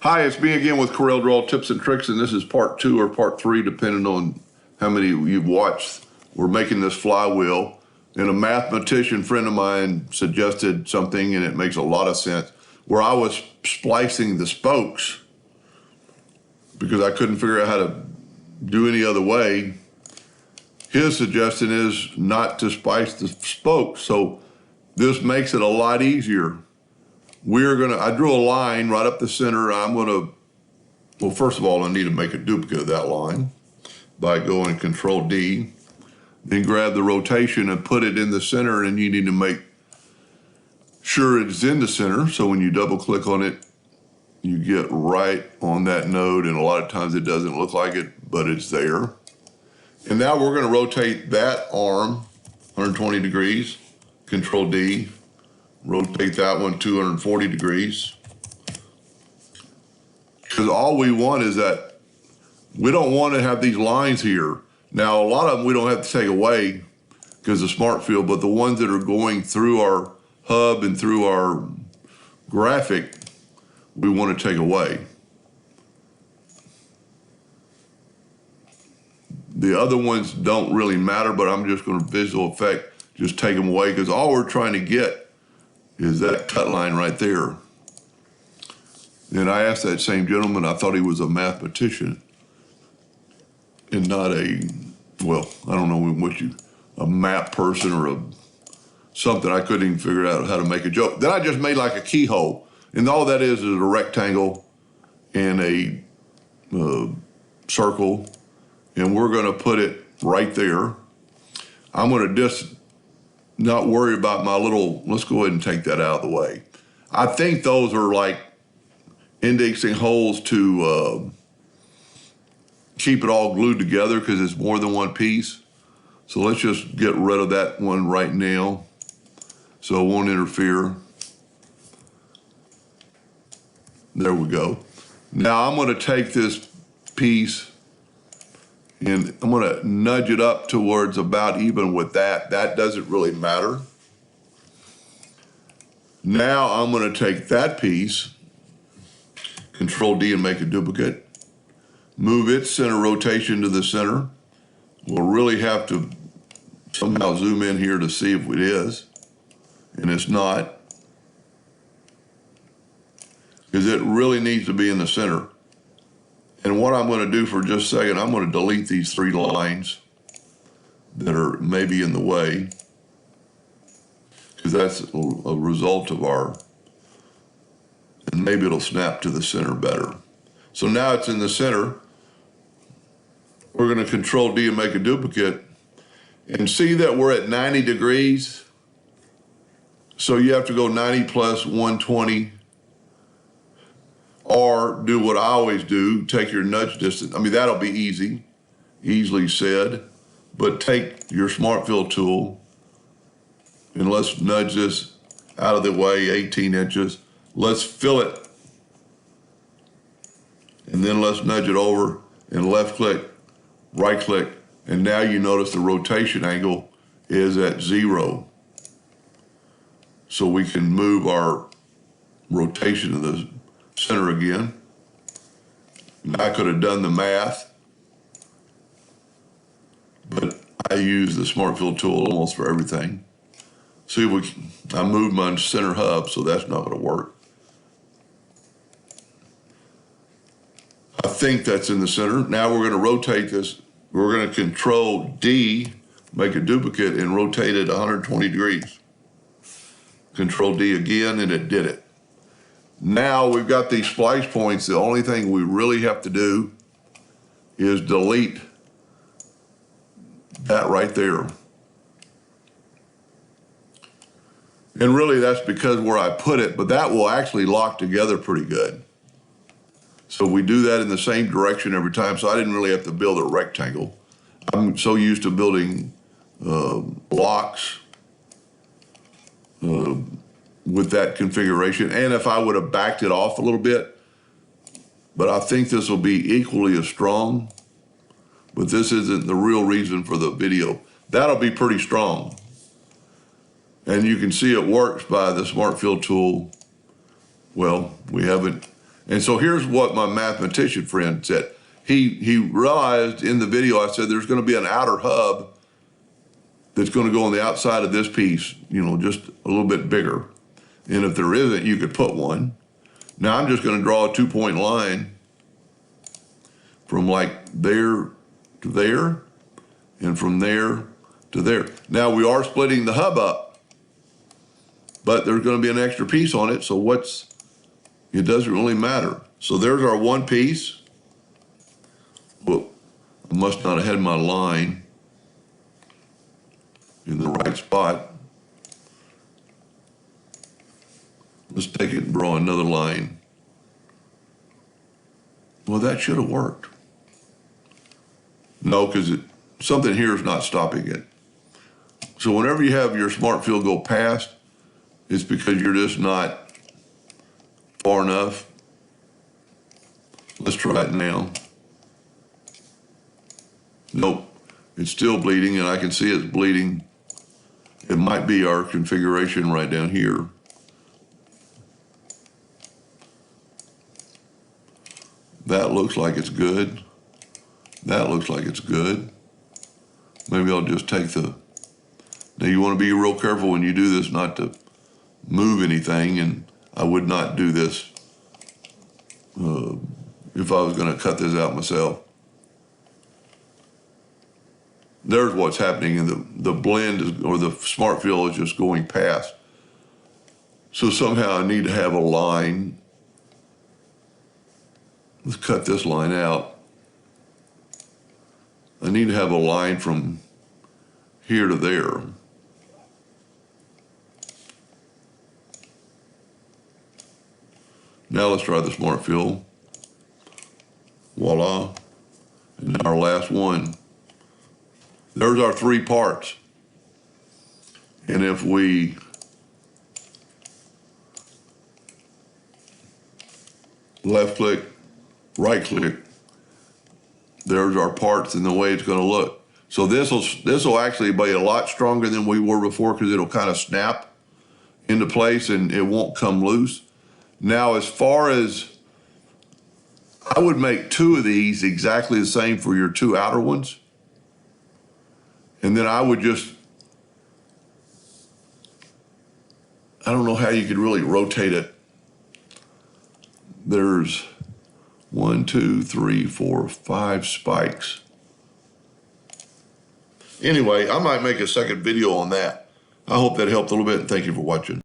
Hi, it's me again with Corel Draw Tips and Tricks, and this is part 2 or part 3, depending on how many you've watched. We're making this flywheel, and a mathematician friend of mine suggested something, and it makes a lot of sense, where I was splicing the spokes because I couldn't figure out how to do any other way. His suggestion is not to splice the spokes, so this makes it a lot easier. I drew a line right up the center. Well, first of all, I need to make a duplicate of that line by going Control D, then grab the rotation and put it in the center, and you need to make sure it's in the center. So when you double click on it, you get right on that node, and a lot of times it doesn't look like it, but it's there. And now we're gonna rotate that arm 120 degrees, Control D, rotate that one 240 degrees. Because all we want is that we don't want to have these lines here. Now, a lot of them we don't have to take away because of smart field, but the ones that are going through our hub and through our graphic, we want to take away. The other ones don't really matter, but I'm just going to visual effect, just take them away, because all we're trying to get is that cut line right there. And I asked that same gentleman, I thought he was a mathematician and not a, well, I don't know a map person or something. I couldn't even figure out how to make a joke. Then I just made like a keyhole. And all that is a rectangle and a circle. And we're gonna put it right there. I'm gonna just not worry about my little, let's go ahead and take that out of the way. I think those are like indexing holes to keep it all glued together because it's more than one piece. So let's just get rid of that one right now so it won't interfere. There we go. Now I'm gonna take this piece and I'm gonna nudge it up towards about even with that. That doesn't really matter. Now I'm gonna take that piece, Control D and make a duplicate, move its center rotation to the center. We'll really have to somehow zoom in here to see if it is, and it's not, because it really needs to be in the center. And what I'm going to do for just a second, I'm going to delete these 3 lines that are maybe in the way, because that's a result of and maybe it'll snap to the center better. So now it's in the center. We're going to Control D and make a duplicate, and see that we're at 90 degrees. So you have to go 90 plus 120. Or do what I always do, take your nudge distance. I mean, that'll be easily said, but take your smart fill tool and let's nudge this out of the way 18 inches. Let's fill it. And then let's nudge it over and left click, right click. And now you notice the rotation angle is at 0. So we can move our rotation to the center again. And I could have done the math, but I use the smart fill tool almost for everything. See, I moved my center hub, so that's not going to work. I think that's in the center. Now we're going to rotate this. We're going to Control D, make a duplicate, and rotate it 120 degrees. Control D again, and it did it. Now we've got these splice points. The only thing we really have to do is delete that right there. And really that's because where I put it, but that will actually lock together pretty good. So we do that in the same direction every time, so I didn't really have to build a rectangle. I'm so used to building blocks with that configuration. And if I would have backed it off a little bit, but I think this will be equally as strong, but this isn't the real reason for the video. That'll be pretty strong. And you can see it works by the Smart Fill tool. Well, we haven't And so here's what my mathematician friend said. He realized in the video, I said, there's going to be an outer hub that's going to go on the outside of this piece, just a little bit bigger. And if there isn't, you could put one. Now I'm just going to draw a 2-point line from like there to there and from there to there. Now we are splitting the hub up, but there's going to be an extra piece on it. So it doesn't really matter. So there's our one piece. Well, I must not have had my line in the right spot. Let's take it and draw another line. Well, that should have worked. No, because something here is not stopping it. So whenever you have your smart fill go past, it's because you're just not far enough. Let's try it now. Nope, it's still bleeding, and I can see it's bleeding. It might be our configuration right down here. That looks like it's good. That looks like it's good. Maybe I'll just take now you want to be real careful when you do this not to move anything, and I would not do this if I was going to cut this out myself. There's what's happening, and the blend or the smart fill is just going past. So somehow I need to have a line. Let's cut this line out. I need to have a line from here to there. Now let's try the smart fill. Voila. And our last one. There's our 3 parts. And if we left click, right click, there's our parts and the way it's going to look. So this will actually be a lot stronger than we were before, because it'll kind of snap into place and it won't come loose. Now, as far as, I would make 2 of these exactly the same for your 2 outer ones. And then I would just, I don't know how you could really rotate it. There's 1, 2, 3, 4, 5 spikes. Anyway, I might make a second video on that. I hope that helped a little bit, and thank you for watching.